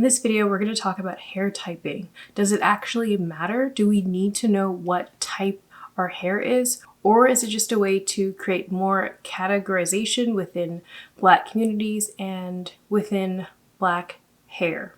In this video, we're going to talk about hair typing. Does it actually matter? Do we need to know what type our hair is? Or is it just a way to create more categorization within Black communities and within Black hair?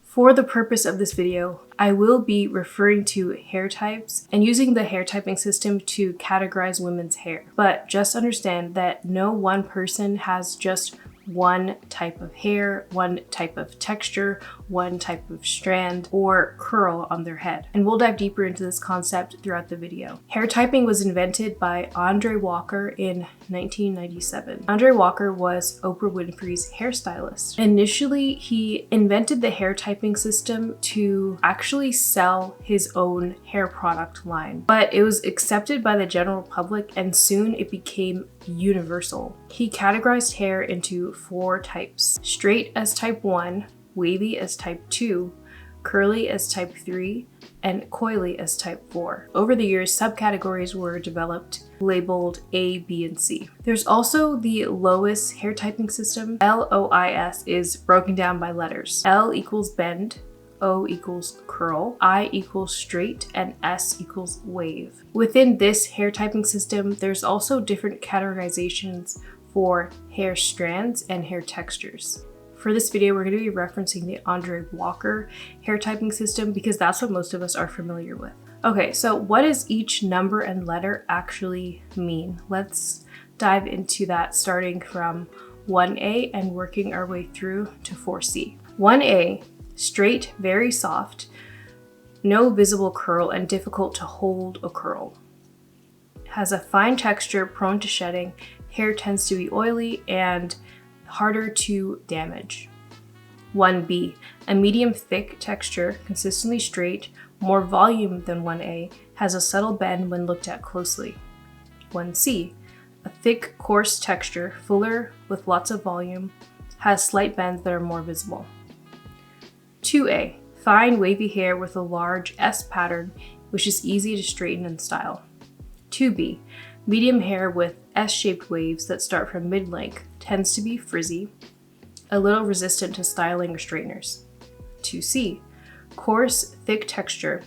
For the purpose of this video, I will be referring to hair types and using the hair typing system to categorize women's hair. But just understand that no one person has just one type of hair, one type of texture, one type of strand or curl on their head. And we'll dive deeper into this concept throughout the video. Hair typing was invented by Andre Walker in 1997. Andre Walker was Oprah Winfrey's hairstylist. Initially, he invented the hair typing system to actually sell his own hair product line, but it was accepted by the general public and soon it became universal. He categorized hair into 4 types: straight as type 1, wavy as type 2, curly as type 3, and coily as type 4. Over the years, subcategories were developed labeled A, B, and C. There's also the Lois hair typing system. LOIS is broken down by letters. L equals bend, O equals curl, I equals straight, and S equals wave. Within this hair typing system, there's also different categorizations for hair strands and hair textures. For this video, we're going to be referencing the Andre Walker hair typing system because that's what most of us are familiar with. Okay, so what does each number and letter actually mean? Let's dive into that, starting from 1A and working our way through to 4C. 1A, straight, very soft, no visible curl, and difficult to hold a curl. Has a fine texture, prone to shedding. Hair tends to be oily and harder to damage. 1B, a medium thick texture, consistently straight, more volume than 1A, has a subtle bend when looked at closely. 1C, a thick, coarse texture, fuller with lots of volume, has slight bends that are more visible. 2A, fine wavy hair with a large S pattern, which is easy to straighten and style. 2B, medium hair with S-shaped waves that start from mid-length, tends to be frizzy, a little resistant to styling or straighteners. 2C, coarse, thick texture,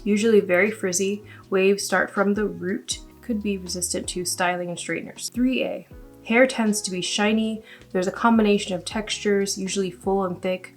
usually very frizzy, waves start from the root, could be resistant to styling and straighteners. 3A, hair tends to be shiny, there's a combination of textures, usually full and thick,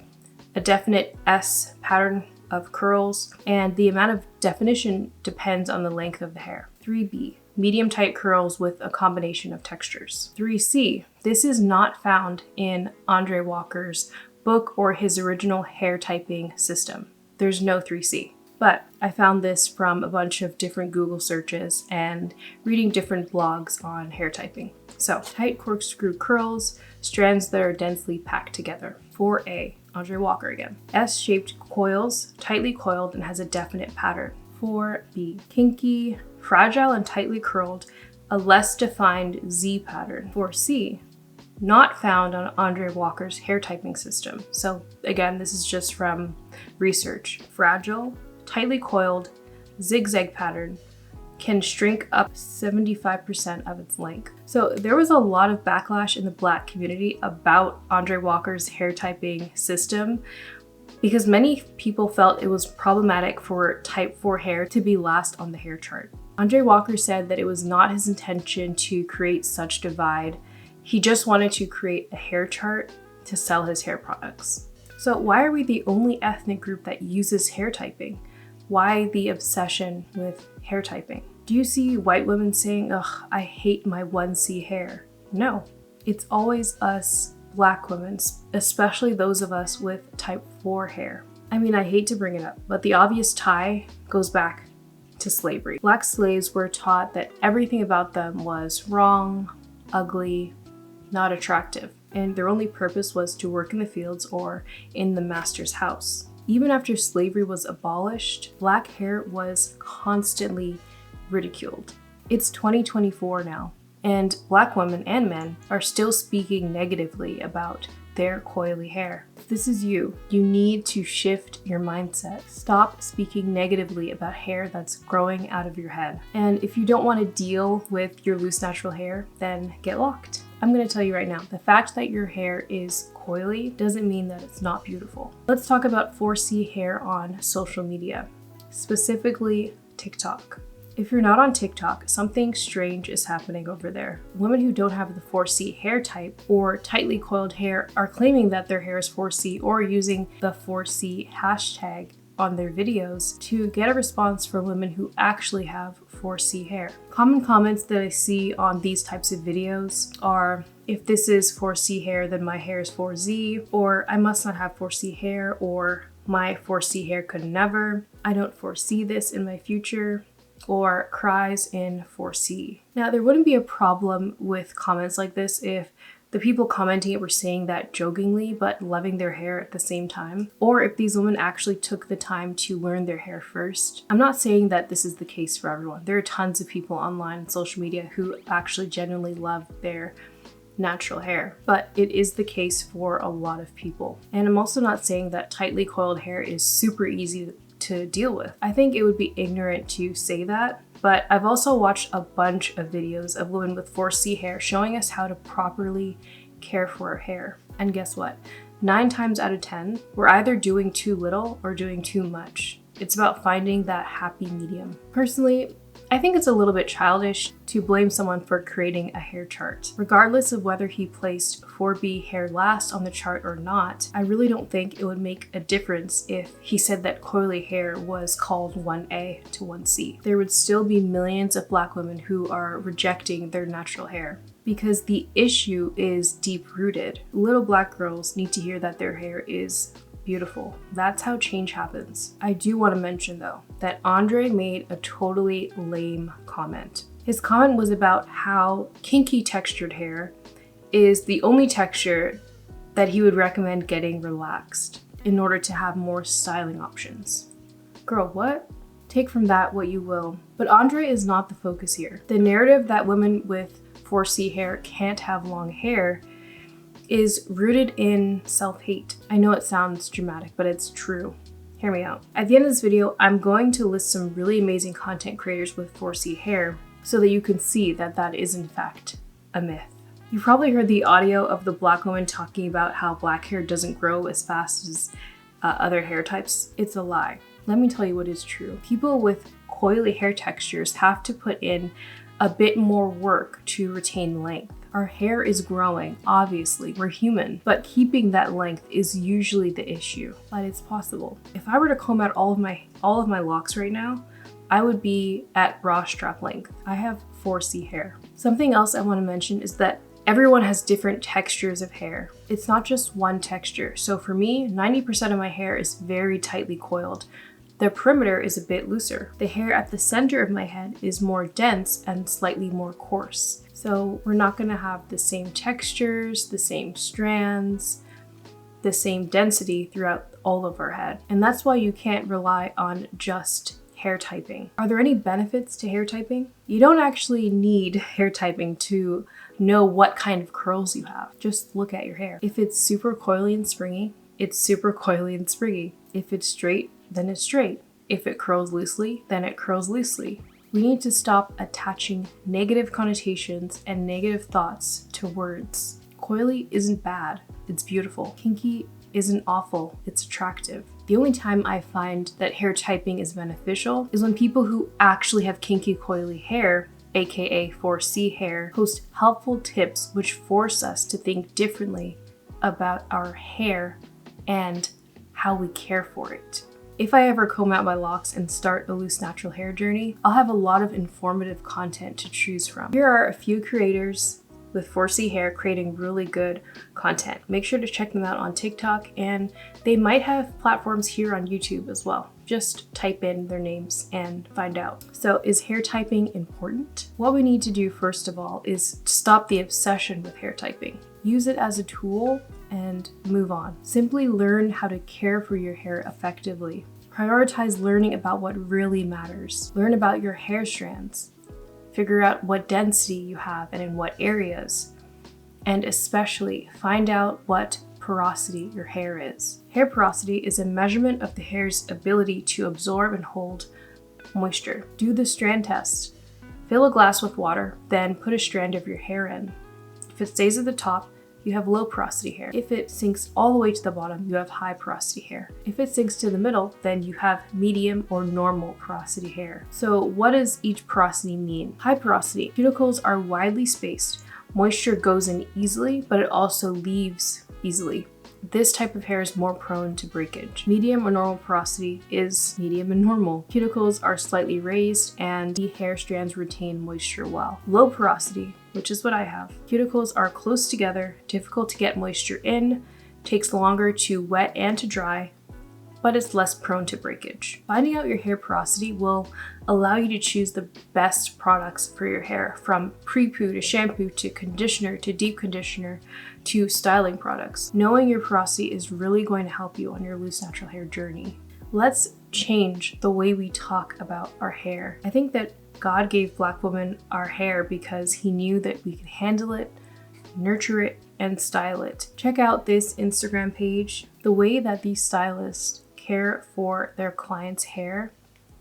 a definite S pattern of curls, and the amount of definition depends on the length of the hair. 3B, medium tight curls with a combination of textures. 3C, this is not found in Andre Walker's book or his original hair typing system. There's no 3C. But I found this from a bunch of different Google searches and reading different blogs on hair typing. So, tight corkscrew curls, strands that are densely packed together. 4A, Andre Walker again. S-shaped coils, tightly coiled and has a definite pattern. 4B, kinky, fragile and tightly curled, a less defined Z pattern. 4C, not found on Andre Walker's hair typing system. So again, this is just from research. Fragile, tightly coiled, zigzag pattern, can shrink up 75% of its length. So there was a lot of backlash in the Black community about Andre Walker's hair typing system because many people felt it was problematic for type 4 hair to be last on the hair chart. Andre Walker said that it was not his intention to create such divide. He just wanted to create a hair chart to sell his hair products. So why are we the only ethnic group that uses hair typing? Why the obsession with hair typing? Do you see white women saying, "Ugh, I hate my 1C hair"? No, it's always us Black women, especially those of us with type 4 hair. I mean, I hate to bring it up, but the obvious tie goes back to slavery. Black slaves were taught that everything about them was wrong, ugly, not attractive, and their only purpose was to work in the fields or in the master's house. Even after slavery was abolished, Black hair was constantly ridiculed. It's 2024 now, and Black women and men are still speaking negatively about their coily hair. If this is you, you need to shift your mindset. Stop speaking negatively about hair that's growing out of your head. And if you don't want to deal with your loose natural hair, then get locked. I'm gonna tell you right now, the fact that your hair is coily doesn't mean that it's not beautiful. Let's talk about 4C hair on social media, specifically TikTok. If you're not on TikTok, something strange is happening over there. Women who don't have the 4C hair type or tightly coiled hair are claiming that their hair is 4C or using the 4C hashtag on their videos to get a response from women who actually have 4C hair. Common comments that I see on these types of videos are, if this is 4C hair, then my hair is 4Z, or I must not have 4C hair, or my 4C hair could never, I don't foresee this in my future, or cries in 4C. Now, there wouldn't be a problem with comments like this if the people commenting it were saying that jokingly but loving their hair at the same time, or if these women actually took the time to learn their hair first. I'm not saying that this is the case for everyone. There are tons of people online and social media who actually genuinely love their natural hair, but it is the case for a lot of people. And I'm also not saying that tightly coiled hair is super easy to deal with. I think it would be ignorant to say that, but I've also watched a bunch of videos of women with 4C hair showing us how to properly care for our hair. And guess what? 9 times out of 10, we're either doing too little or doing too much. It's about finding that happy medium. Personally, I think it's a little bit childish to blame someone for creating a hair chart. Regardless of whether he placed 4B hair last on the chart or not, I really don't think it would make a difference if he said that coily hair was called 1A to 1C. There would still be millions of Black women who are rejecting their natural hair because the issue is deep-rooted. Little Black girls need to hear that their hair is beautiful. That's how change happens. I do want to mention though that Andre made a totally lame comment. His comment was about how kinky textured hair is the only texture that he would recommend getting relaxed in order to have more styling options. Girl, what? Take from that what you will. But Andre is not the focus here. The narrative that women with 4C hair can't have long hair is rooted in self-hate. I know it sounds dramatic, but it's true. Hear me out. At the end of this video, I'm going to list some really amazing content creators with 4C hair so that you can see that that is in fact a myth. You've probably heard the audio of the Black woman talking about how Black hair doesn't grow as fast as other hair types. It's a lie. Let me tell you what is true. People with coily hair textures have to put in a bit more work to retain length. Our hair is growing, obviously, we're human, but keeping that length is usually the issue, but it's possible. If I were to comb out all of my locks right now, I would be at bra strap length. I have 4C hair. Something else I want to mention is that everyone has different textures of hair. It's not just one texture. So for me, 90% of my hair is very tightly coiled. The perimeter is a bit looser. The hair at the center of my head is more dense and slightly more coarse. So we're not gonna have the same textures, the same strands, the same density throughout all of our head. And that's why you can't rely on just hair typing. Are there any benefits to hair typing? You don't actually need hair typing to know what kind of curls you have. Just look at your hair. If it's super coily and springy, it's super coily and springy. If it's straight, then it's straight. If it curls loosely, then it curls loosely. We need to stop attaching negative connotations and negative thoughts to words. Coily isn't bad, it's beautiful. Kinky isn't awful, it's attractive. The only time I find that hair typing is beneficial is when people who actually have kinky coily hair, aka 4C hair, post helpful tips which force us to think differently about our hair and how we care for it. If I ever comb out my locks and start a loose natural hair journey, I'll have a lot of informative content to choose from. Here are a few creators with 4C hair creating really good content. Make sure to check them out on TikTok, and they might have platforms here on YouTube as well. Just type in their names and find out. So is hair typing important? What we need to do first of all is stop the obsession with hair typing. Use it as a tool and move on. Simply learn how to care for your hair effectively. Prioritize learning about what really matters. Learn about your hair strands. Figure out what density you have and in what areas. And especially find out what porosity your hair is. Hair porosity is a measurement of the hair's ability to absorb and hold moisture. Do the strand test. Fill a glass with water, then put a strand of your hair in. If it stays at the top, you have low porosity hair. If it sinks all the way to the bottom, you have high porosity hair. If it sinks to the middle, then you have medium or normal porosity hair. So what does each porosity mean? High porosity. Cuticles are widely spaced. Moisture goes in easily, but it also leaves easily. This type of hair is more prone to breakage. Medium or normal porosity is medium and normal. Cuticles are slightly raised and the hair strands retain moisture well. Low porosity, which is what I have. Cuticles are close together, difficult to get moisture in, takes longer to wet and to dry, but it's less prone to breakage. Finding out your hair porosity will allow you to choose the best products for your hair, from pre-poo to shampoo to conditioner to deep conditioner to styling products. Knowing your porosity is really going to help you on your loose natural hair journey. Let's change the way we talk about our hair. I think that God gave Black women our hair because he knew that we could handle it, nurture it, and style it. Check out this Instagram page. The way that these stylists care for their clients' hair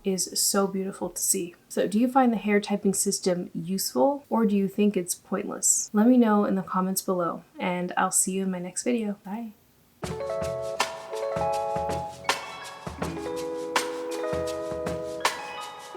is so beautiful to see. So do you find the hair typing system useful, or do you think it's pointless? Let me know in the comments below, and I'll see you in my next video. Bye.